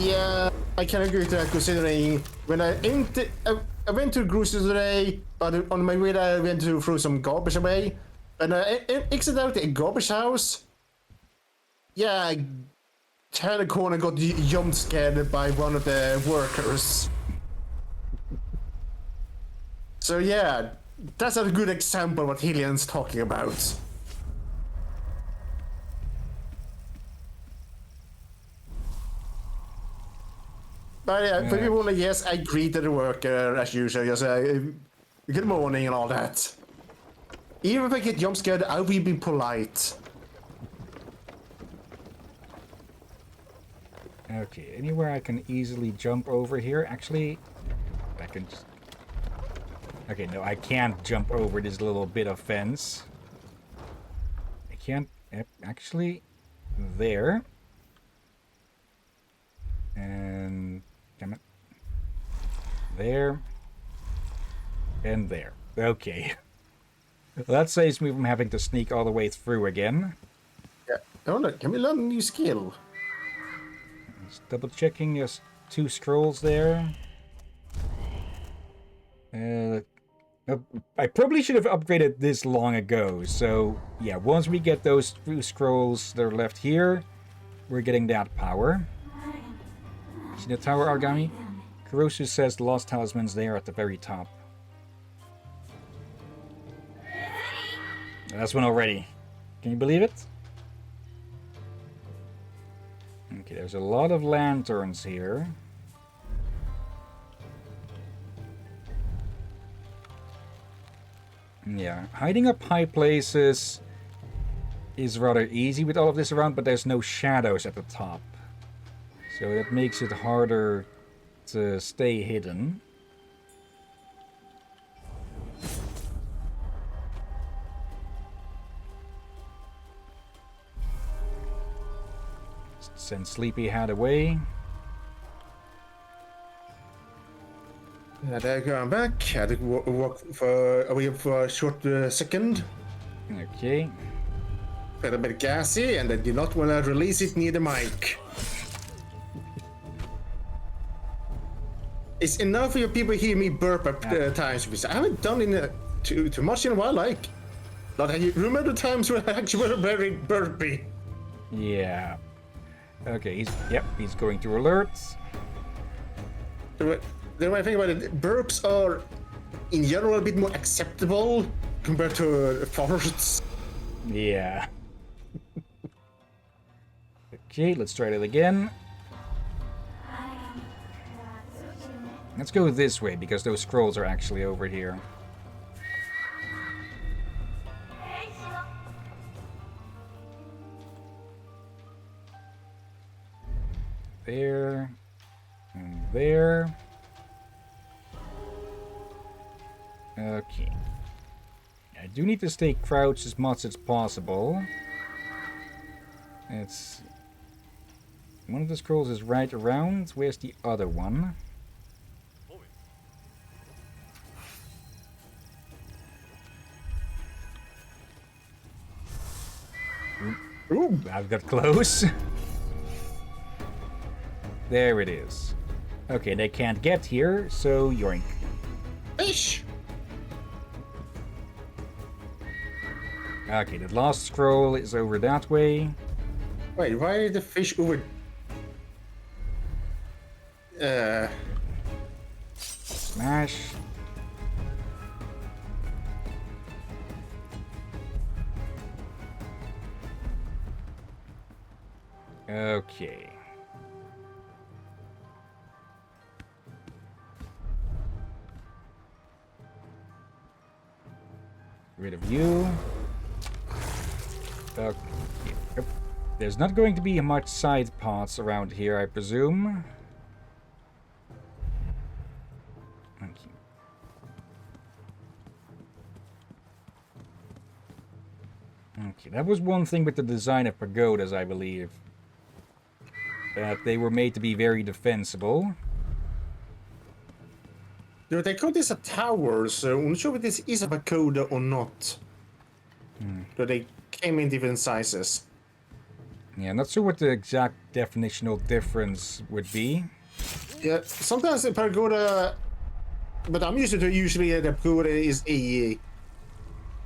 Yeah, I can agree with that considering when I went to the grocery today, but on my way there I went to throw some garbage away, and I exited out the garbage house. Yeah, I turned the corner and got jump scared by one of the workers. So yeah, that's a good example of what Hillian's talking about. But yeah, for people, yes, I greeted the worker as usual. Just good morning and all that. Even if I get jump scared, I will be polite. Okay, anywhere I can easily jump over here? Actually, I can just... Okay, no, I can't jump over this little bit of fence. I can't... Actually, there. And... Damn it. There. And there. Okay. Well, that saves me from having to sneak all the way through again. Yeah. Oh, look, can we learn a new skill? Just double checking, there's 2 scrolls there. I probably should have upgraded this long ago. So, yeah, once we get those 2 scrolls that are left here, we're getting that power. See the tower, Aragami? Kurosu says the lost talisman's there at the very top. That's one already. Can you believe it? Okay, there's a lot of lanterns here. Yeah, hiding up high places is rather easy with all of this around, but there's no shadows at the top. So that makes it harder to stay hidden. Send Sleepyhead away. There, going back. Had to walk for away for a short second. Okay. Felt a bit gassy, and I did not want to release it near the mic. It's enough for your people hear me burp at times. I haven't done it too much in a while. Like, I remember the times when I actually were very burpy. Yeah. Okay. He's going to alerts. The way I think about it, burps are, in general, a bit more acceptable compared to farts. Yeah. Okay, let's try that again. Let's go this way, because those scrolls are actually over here. There. And there. Okay. I do need to stay crouched as much as possible. It's... One of the scrolls is right around. Where's the other one? Ooh, that got close. There it is. Okay, they can't get here, so yoink. Fish! Okay, the last scroll is over that way. Wait, why is the fish over... Smash. Okay. Rid of you. Okay. Yep. There's not going to be much side paths around here, I presume. Okay. Okay, that was one thing with the design of pagodas, I believe. That they were made to be very defensible. They call this a tower, so I'm not sure if this is a pagoda or not. So they came in different sizes. Yeah, not sure what the exact definitional difference would be. Yeah, sometimes the pagoda, but I'm used to usually the pagoda is a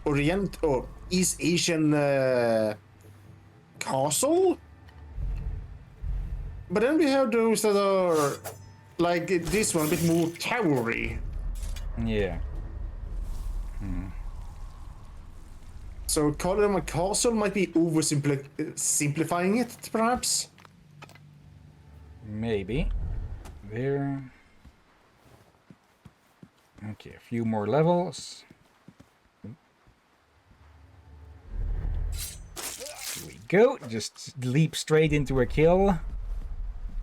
Orient or East Asian castle. But then we have those that are like this one, a bit more towery. Yeah. So calling them a castle might be simplifying it, perhaps. Maybe. There. Okay, a few more levels. Here we go. Just leap straight into a kill.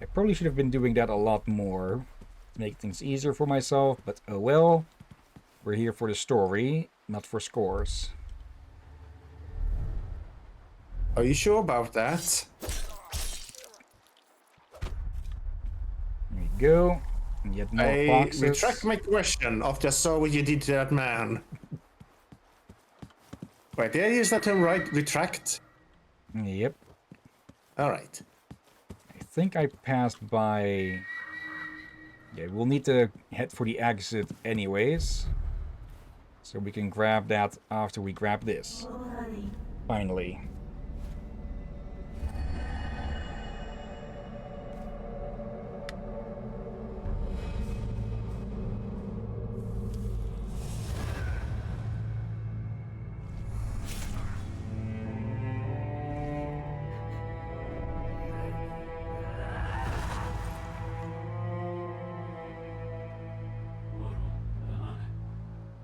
I probably should have been doing that a lot more. Make things easier for myself, but oh well. We're here for the story, not for scores. Are you sure about that? There we go. And yet more I boxes. retract my question after I saw what you did to that man. Right, there is that term, right? Retract? Yep. Alright. I think I passed by... Yeah, we'll need to head for the exit anyways. So we can grab that after we grab this. Finally.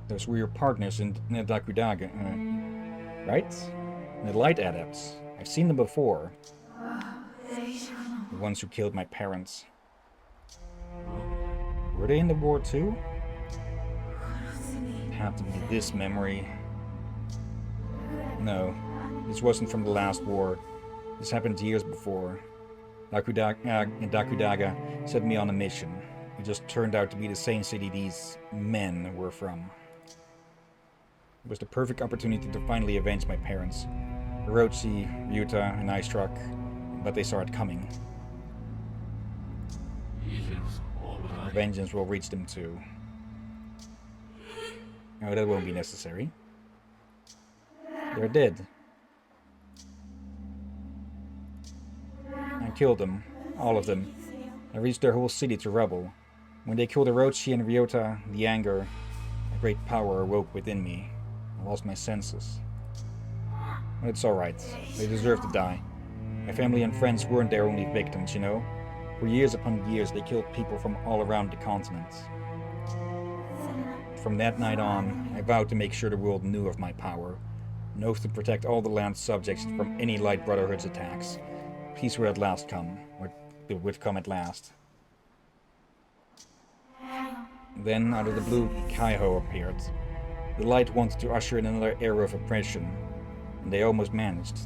Those were your partners in Dakudaga, right? The Light Adepts. I've seen them before. The ones who killed my parents. Were they in the war too? It had to be this memory. No, this wasn't from the last war. This happened years before. Dakudaga sent me on a mission. It just turned out to be the same city these men were from. It was the perfect opportunity to finally avenge my parents. Orochi, Ryuta, and I struck, but they saw it coming. Vengeance will reach them too. No, that won't be necessary. They're dead. I killed them. All of them. I reached their whole city to rubble. When they killed Orochi and Ryota, the anger, a great power awoke within me. I lost my senses. But it's alright. They deserve to die. My family and friends weren't their only victims, you know? For years upon years, they killed people from all around the continent. From that night on, I vowed to make sure the world knew of my power. An oath to protect all the land's subjects from any Light Brotherhood's attacks. Peace would at last come. Or it would come at last. Then, out of the blue, Kaiho appeared. The Light wanted to usher in another era of oppression, and they almost managed.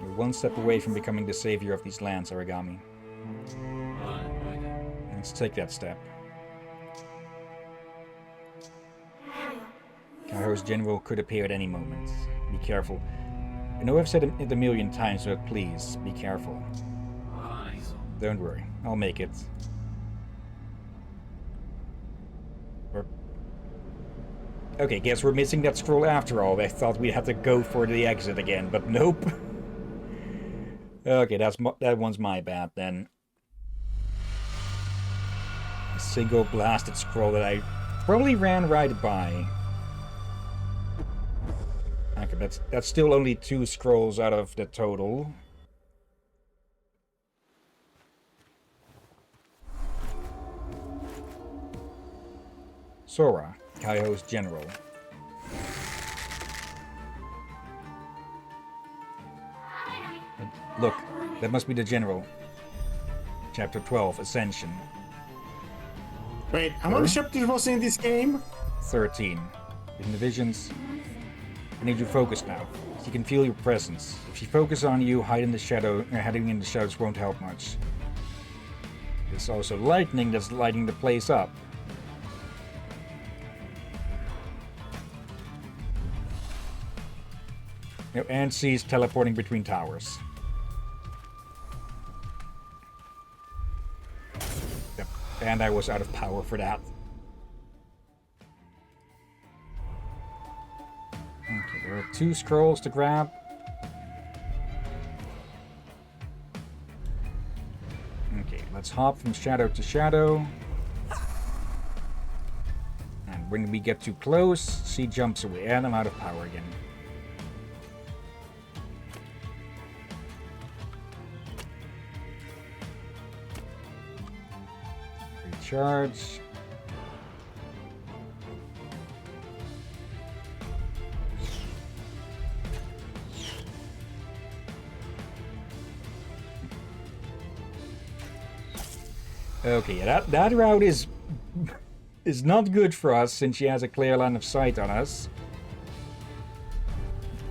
You're one step away from becoming the savior of these lands, Aragami. Let's take that step. Kaiho's general could appear at any moment. Be careful. I know I've said it a million times, but please, be careful. Don't worry, I'll make it. Okay, guess we're missing that scroll after all. I thought we had to go for the exit again, but nope. Okay, that one's my bad then. A single blasted scroll that I probably ran right by. Okay, that's still only 2 scrolls out of the total. Sora, Kaiho's general. Look, that must be the general. Chapter 12, Ascension. Wait, how many chapters was in this game? 13. In the visions. I need you focused now. She can feel your presence. If she focuses on you, hiding in the shadows won't help much. There's also lightning that's lighting the place up. Yep, and she's teleporting between towers. Yep, and I was out of power for that. Okay, there are 2 scrolls to grab. Okay, let's hop from shadow to shadow. And when we get too close, she jumps away, and I'm out of power again. Recharge. Okay, that route is not good for us since she has a clear line of sight on us.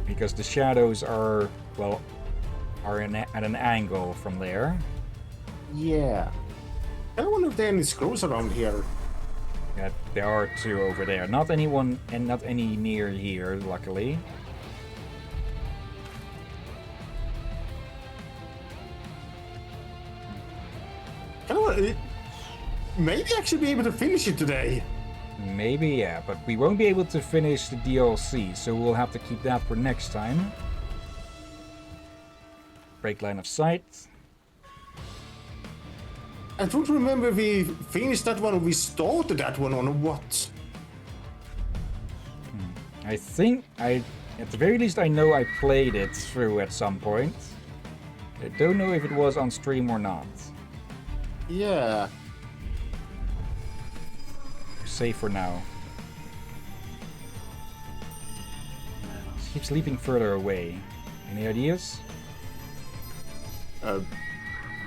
Because the shadows are, well, at an angle from there. Yeah. I don't wonder if there are any scrolls around here. Yeah, there are 2 over there. Not anyone, and not any near here, luckily. Maybe I should be able to finish it today. Maybe, yeah, but we won't be able to finish the DLC, so we'll have to keep that for next time. Break line of sight. I don't remember if we finished that one or we started that one or what. I think at the very least I know I played it through at some point. I don't know if it was on stream or not. Yeah. Safe for now. She keeps leaping further away. Any ideas?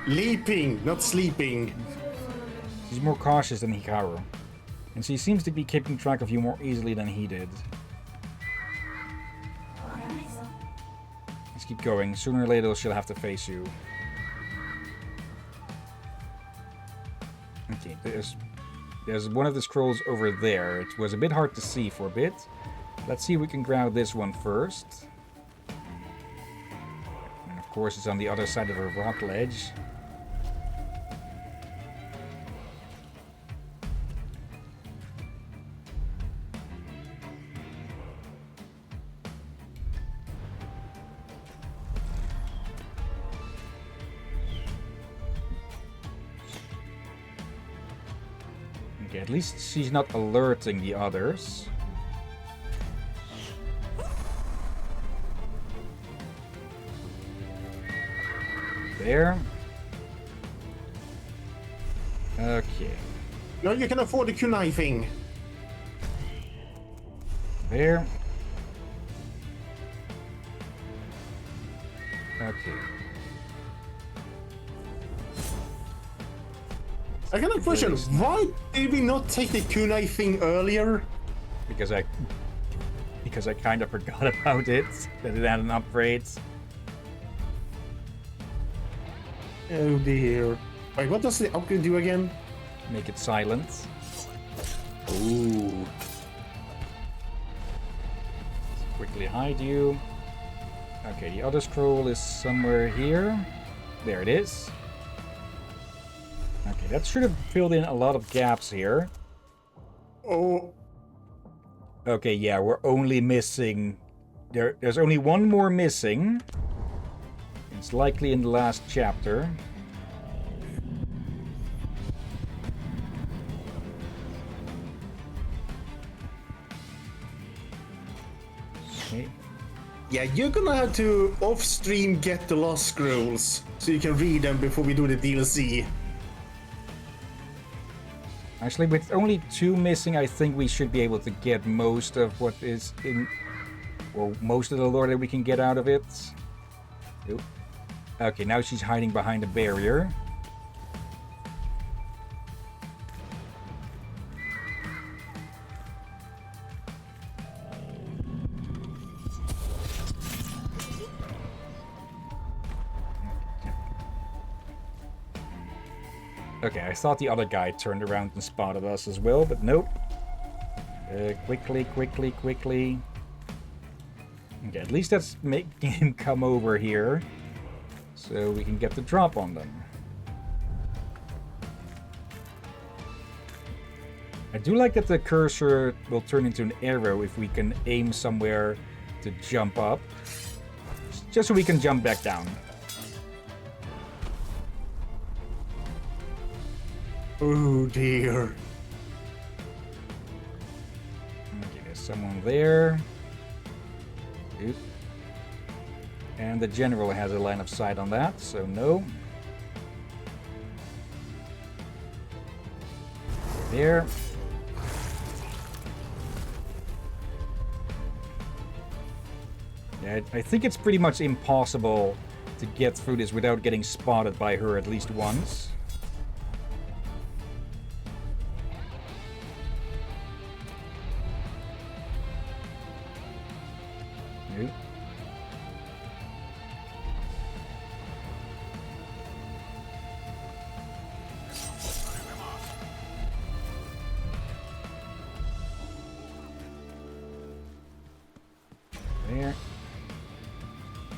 Leaping, not sleeping. She's more cautious than Hikaru. And she seems to be keeping track of you more easily than he did. Let's keep going. Sooner or later she'll have to face you. Okay, there's one of the scrolls over there. It was a bit hard to see for a bit. Let's see if we can grab this one first. And of course it's on the other side of a rock ledge. Okay, at least she's not alerting the others. There. Okay. No, you can afford the knifing. There. Okay. I got a question. Why did we not take the kunai thing earlier? Because I kind of forgot about it. That it had an upgrade. Oh dear. Wait, what does the upgrade do again? Make it silent. Ooh. Quickly hide you. Okay, the other scroll is somewhere here. There it is. Okay, that should have filled in a lot of gaps here. Oh. Okay, yeah, we're only missing... There's only one more missing. It's likely in the last chapter. Okay. Yeah, you're gonna have to off-stream get the lost scrolls so you can read them before we do the DLC. Actually, with only 2 missing, I think we should be able to get most of what is in... Or most of the lore that we can get out of it. Oop. Okay, now she's hiding behind a barrier. Okay, I thought the other guy turned around and spotted us as well, but nope. Quickly. Okay, at least that's making him come over here. So we can get the drop on them. I do like that the cursor will turn into an arrow if we can aim somewhere to jump up. Just so we can jump back down. Oh dear. Okay, there's someone there. Oop. And the general has a line of sight on that, so no. There. Yeah, I think it's pretty much impossible to get through this without getting spotted by her at least once. Nope. There.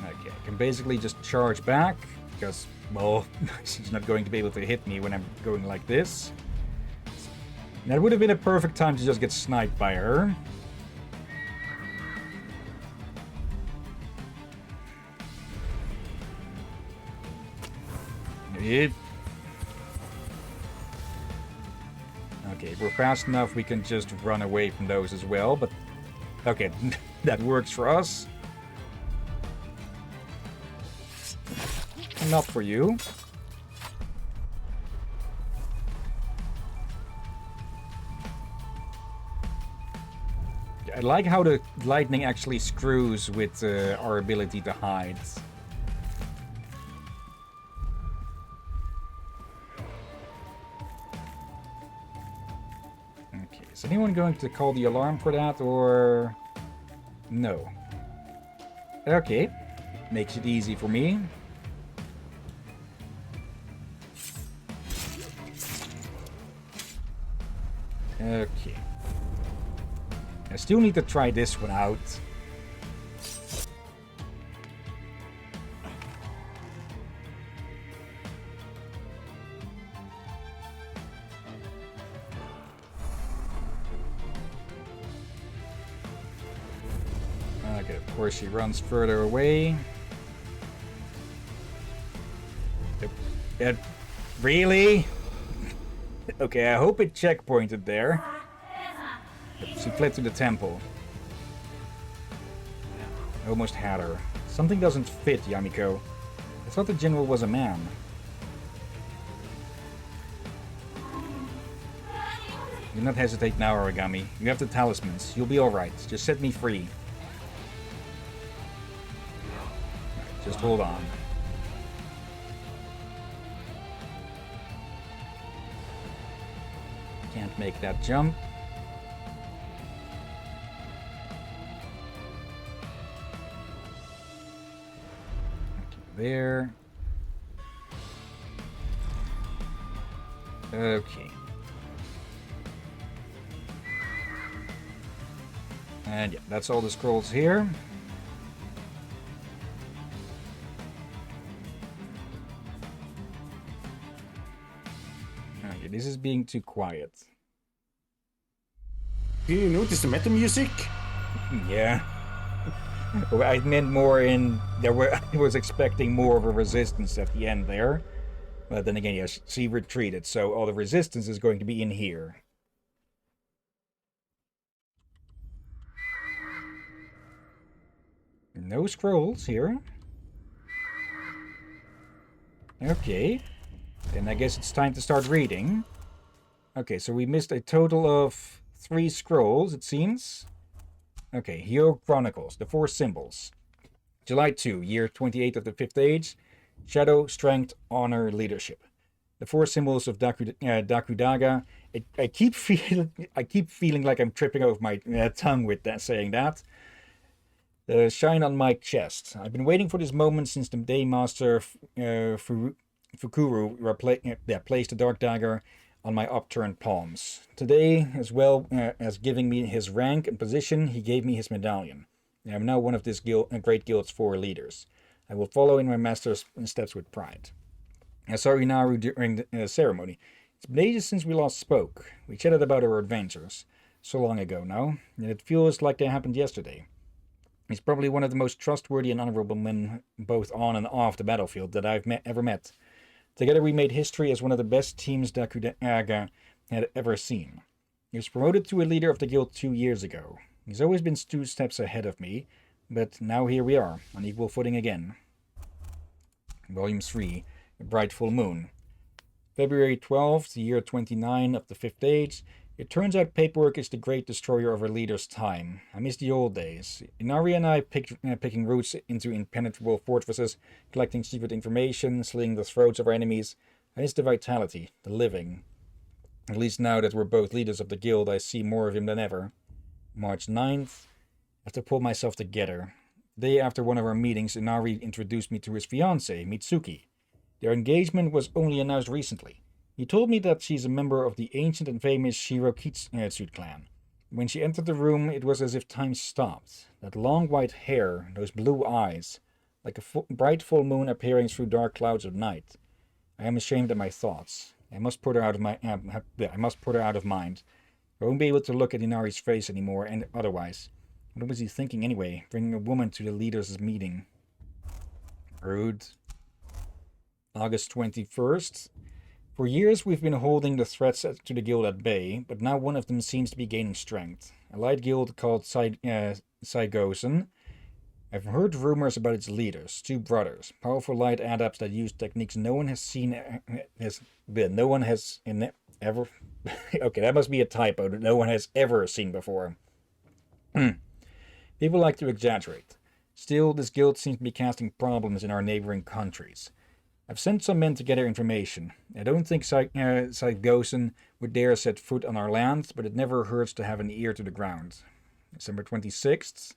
Okay, I can basically just charge back, because, well, she's not going to be able to hit me when I'm going like this. That would have been a perfect time to just get sniped by her. Yep. Okay, if we're fast enough, we can just run away from those as well, but... Okay, that works for us. Not for you. I like how the lightning actually screws with our ability to hide. Okay, is anyone going to call the alarm for that, or... No. Okay, makes it easy for me. Okay. I still need to try this one out. Okay, of course she runs further away. Really? Okay, I hope it checkpointed there. She fled to the temple. Almost had her. Something doesn't fit, Yamiko. I thought the general was a man. Do not hesitate now, Aragami. You have the talismans. You'll be alright. Just set me free. Just hold on. Can't make that jump. There. Okay. And yeah, that's all the scrolls here. Okay, this is being too quiet. Do you notice the meta music? Yeah. Well, I meant more in there were. I was expecting more of a resistance at the end there, but then again, yes, she retreated, so all the resistance is going to be in here. No scrolls here. Okay, then I guess it's time to start reading. Okay, so we missed a total of 3 scrolls, it seems. Okay, Hero Chronicles, the 4 symbols. July 2, year 28 of the 5th age. Shadow, Strength, Honor, Leadership. The 4 symbols of Dakudaga. I keep feeling like I'm tripping over my tongue with that, saying that. Shine on my chest. I've been waiting for this moment since the day Master Fukuru placed the dark dagger on my upturned palms. Today, as well as giving me his rank and position, he gave me his medallion. I am now one of this great guild's 4 leaders. I will follow in my master's steps with pride. I saw Inaru during the ceremony. It's been ages since we last spoke. We chatted about our adventures. So long ago now, and it feels like they happened yesterday. He's probably one of the most trustworthy and honorable men, both on and off the battlefield, that I've ever met. Together we made history as one of the best teams Dakudaga had ever seen. He was promoted to a leader of the guild 2 years ago. He's always been 2 steps ahead of me, but now here we are, on equal footing again. Volume 3, A Bright Full Moon. February 12th, year 29 of the 5th Age. It turns out paperwork is the great destroyer of our leader's time. I miss the old days. Inari and I picking routes into impenetrable fortresses, collecting secret information, slitting the throats of our enemies. I miss the vitality, the living. At least now that we're both leaders of the guild, I see more of him than ever. March 9th. I have to pull myself together. The day after one of our meetings, Inari introduced me to his fiancée, Mitsuki. Their engagement was only announced recently. He told me that she's a member of the ancient and famous Shirokitsune clan. When she entered the room, it was as if time stopped. That long white hair, those blue eyes, like a bright full moon appearing through dark clouds of night. I am ashamed of my thoughts. I must put her out of mind. I won't be able to look at Inari's face anymore, and otherwise. What was he thinking anyway, bringing a woman to the leaders' meeting? Rude. August 21st. For years we've been holding the threats to the guild at bay, but now one of them seems to be gaining strength. A light guild called Saigosen. I've heard rumors about its leaders, 2 brothers, powerful light adepts that use techniques no one has seen ever. Okay, that must be a typo. That no one has ever seen before. People like to exaggerate. Still, this guild seems to be casting problems in our neighboring countries. I've sent some men to gather information. I don't think Saigosen would dare set foot on our land, but it never hurts to have an ear to the ground. December 26th.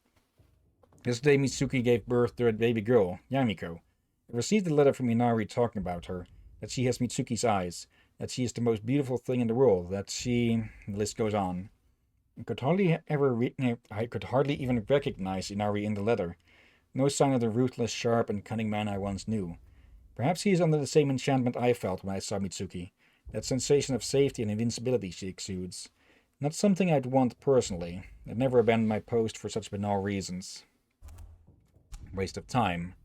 Yesterday Mitsuki gave birth to a baby girl, Yamiko. I received a letter from Inari talking about her, that she has Mitsuki's eyes, that she is the most beautiful thing in the world, that she... The list goes on. I could hardly even recognize Inari in the letter. No sign of the ruthless, sharp, and cunning man I once knew. Perhaps he is under the same enchantment I felt when I saw Mitsuki. That sensation of safety and invincibility she exudes. Not something I'd want personally. I'd never abandon my post for such banal reasons. Waste of time.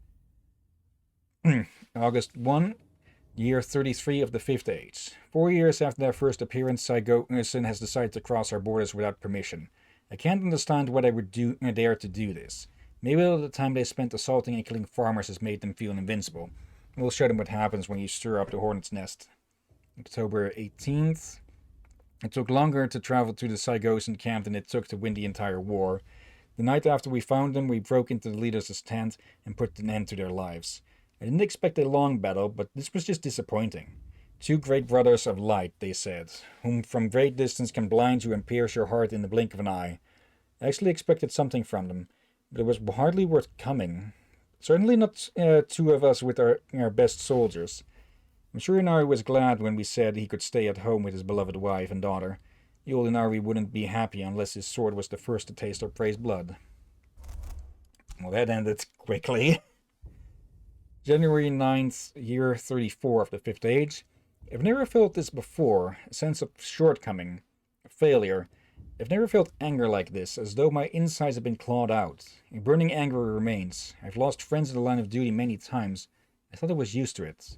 August 1, year 33 of the 5th Age. 4 years after their first appearance, Saigosen has decided to cross our borders without permission. I can't understand why they would dare to do this. Maybe all the time they spent assaulting and killing farmers has made them feel invincible. We'll show them what happens when you stir up the hornet's nest. October 18th. It took longer to travel to the Saigosen camp than it took to win the entire war. The night after we found them, we broke into the leaders' tent and put an end to their lives. I didn't expect a long battle, but this was just disappointing. 2 great brothers of light, they said, whom from great distance can blind you and pierce your heart in the blink of an eye. I actually expected something from them, but it was hardly worth coming. Certainly not 2 of us with our best soldiers. I'm sure Inari was glad when we said he could stay at home with his beloved wife and daughter. The old Inari wouldn't be happy unless his sword was the first to taste our praised blood. Well, that ended quickly. January 9th, year 34 of the 5th Age. I've never felt this before, a sense of shortcoming, a failure. I've never felt anger like this, as though my insides have been clawed out. A burning anger remains. I've lost friends in the line of duty many times. I thought I was used to it.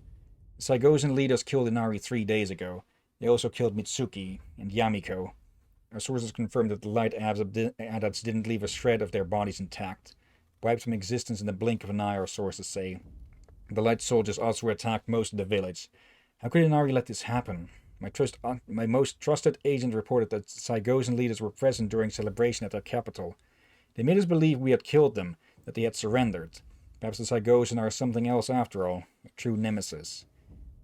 The Saigosen leaders killed Inari 3 days ago. They also killed Mitsuki and Yamiko. Our sources confirmed that the light adepts didn't leave a shred of their bodies intact. Wiped from existence in the blink of an eye, our sources say. The light soldiers also attacked most of the village. How could Inari let this happen? My most trusted agent reported that Saigosen leaders were present during celebration at their capital. They made us believe we had killed them, that they had surrendered. Perhaps the Saigosen are something else after all, a true nemesis.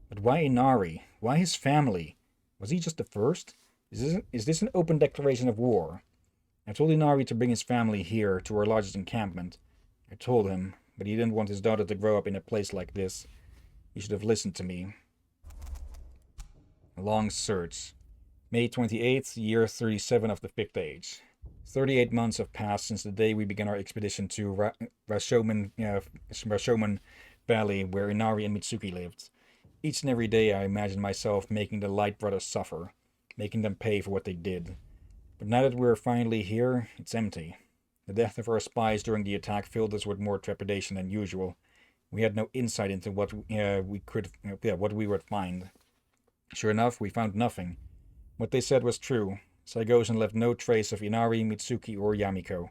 But why Inari? Why his family? Was he just the first? Is this an open declaration of war? I told Inari to bring his family here, to our largest encampment. I told him, but he didn't want his daughter to grow up in a place like this. He should have listened to me. A long search. May 28th, year 37 of the 5th Age. 38 months have passed since the day we began our expedition to Rashomon Valley, where Inari and Mitsuki lived. Each and every day I imagined myself making the Light Brothers suffer, making them pay for what they did. But now that we're finally here, it's empty. The death of our spies during the attack filled us with more trepidation than usual. We had no insight into what what we would find. Sure enough, we found nothing. What they said was true. Saigosen left no trace of Inari, Mitsuki, or Yamiko.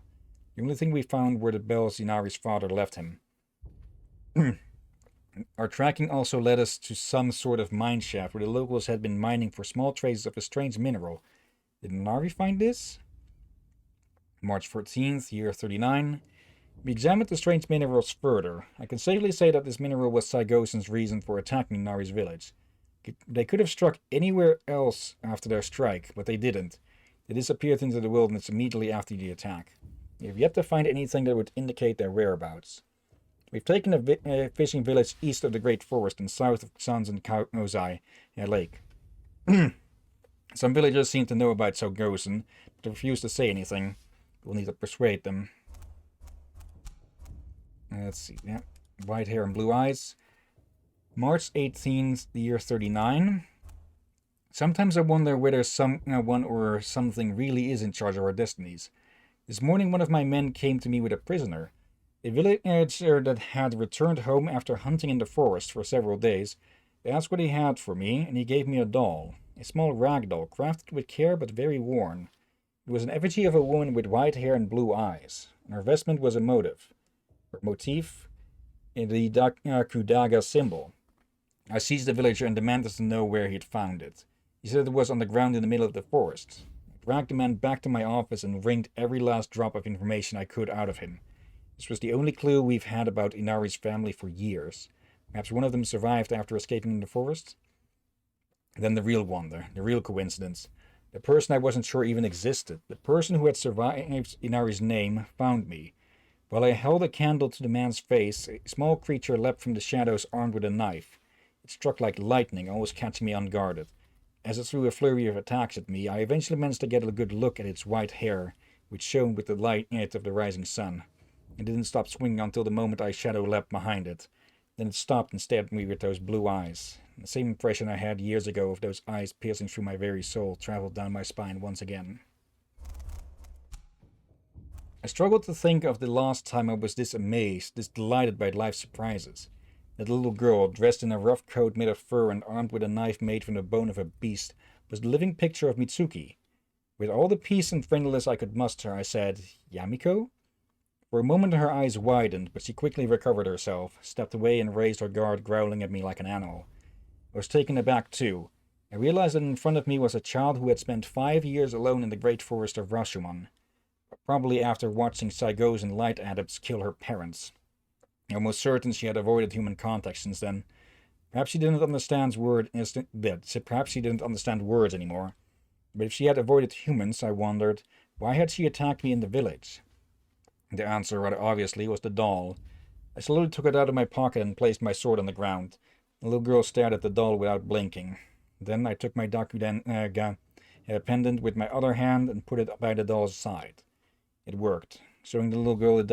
The only thing we found were the bells Inari's father left him. Our tracking also led us to some sort of mine shaft where the locals had been mining for small traces of a strange mineral. Did Inari find this? March 14th, year 39. We examined the strange minerals further. I can safely say that this mineral was Saigosen's reason for attacking Inari's village. They could have struck anywhere else after their strike, but they didn't. They disappeared into the wilderness immediately after the attack. We have yet to find anything that would indicate their whereabouts. We've taken a fishing village east of the Great Forest and south of Sans and Kaozai Lake. Some villagers seem to know about Saigosen, but refuse to say anything. We'll need to persuade them. Let's see. Yeah. White hair and blue eyes. March 18th, the year 39. Sometimes I wonder whether someone or something really is in charge of our destinies. This morning one of my men came to me with a prisoner. A villager that had returned home after hunting in the forest for several days asked what he had for me, and he gave me a doll. A small rag doll, crafted with care but very worn. It was an effigy of a woman with white hair and blue eyes, and her vestment was a motif in the Dakudaga symbol. I seized the villager and demanded to know where he had found it. He said it was on the ground in the middle of the forest. I dragged the man back to my office and wringed every last drop of information I could out of him. This was the only clue we've had about Inari's family for years. Perhaps one of them survived after escaping in the forest? Then the real wonder, the real coincidence. The person I wasn't sure even existed, the person who had survived Inari's name, found me. While I held a candle to the man's face, a small creature leapt from the shadows armed with a knife. It struck like lightning, almost catching me unguarded. As it threw a flurry of attacks at me, I eventually managed to get a good look at its white hair, which shone with the light of the rising sun. It didn't stop swinging until the moment I shadow leapt behind it. Then it stopped and stared at me with those blue eyes. The same impression I had years ago of those eyes piercing through my very soul traveled down my spine once again. I struggled to think of the last time I was this amazed, this delighted by life's surprises. That little girl, dressed in a rough coat made of fur and armed with a knife made from the bone of a beast, was the living picture of Mitsuki. With all the peace and friendliness I could muster, I said, "Yamiko?" For a moment her eyes widened, but she quickly recovered herself, stepped away and raised her guard, growling at me like an animal. I was taken aback too. I realized that in front of me was a child who had spent 5 years alone in the great forest of Rashomon, probably after watching Saigosen light adepts kill her parents. I'm almost certain she had avoided human contact since then. Perhaps she didn't understand words anymore. But if she had avoided humans, I wondered, why had she attacked me in the village? The answer, rather obviously, was the doll. I slowly took it out of my pocket and placed my sword on the ground. The little girl stared at the doll without blinking. Then I took my Dakudaga pendant with my other hand and put it by the doll's side. It worked. Showing the little girl the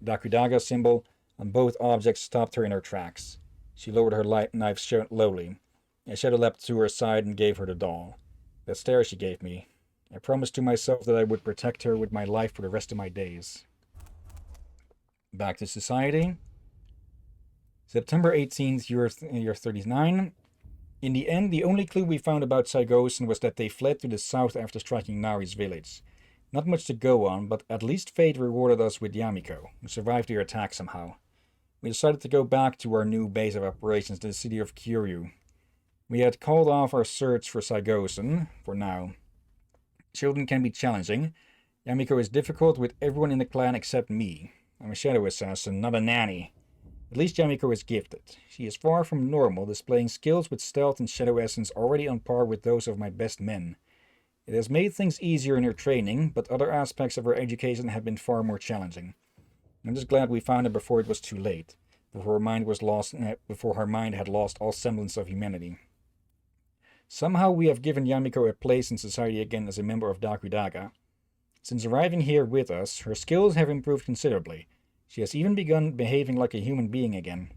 Dakudaga symbol on both objects stopped her in her tracks. She lowered her light knife slowly. I shadow leapt to her side and gave her the doll. That stare she gave me. I promised to myself that I would protect her with my life for the rest of my days. Back to society. September 18th, year 39. In the end, the only clue we found about Saigosen was that they fled to the south after striking Nari's village. Not much to go on, but at least fate rewarded us with Yamiko, who survived their attack somehow. We decided to go back to our new base of operations in the city of Kyoryu. We had called off our search for Saigosen, for now. Children can be challenging. Yamiko is difficult with everyone in the clan except me. I'm a shadow assassin, not a nanny. At least Yamiko is gifted. She is far from normal, displaying skills with stealth and shadow essence already on par with those of my best men. It has made things easier in her training, but other aspects of her education have been far more challenging. I'm just glad we found her before it was too late, before her mind had lost all semblance of humanity. Somehow we have given Yamiko a place in society again as a member of Dakudaga. Since arriving here with us, her skills have improved considerably. She has even begun behaving like a human being again.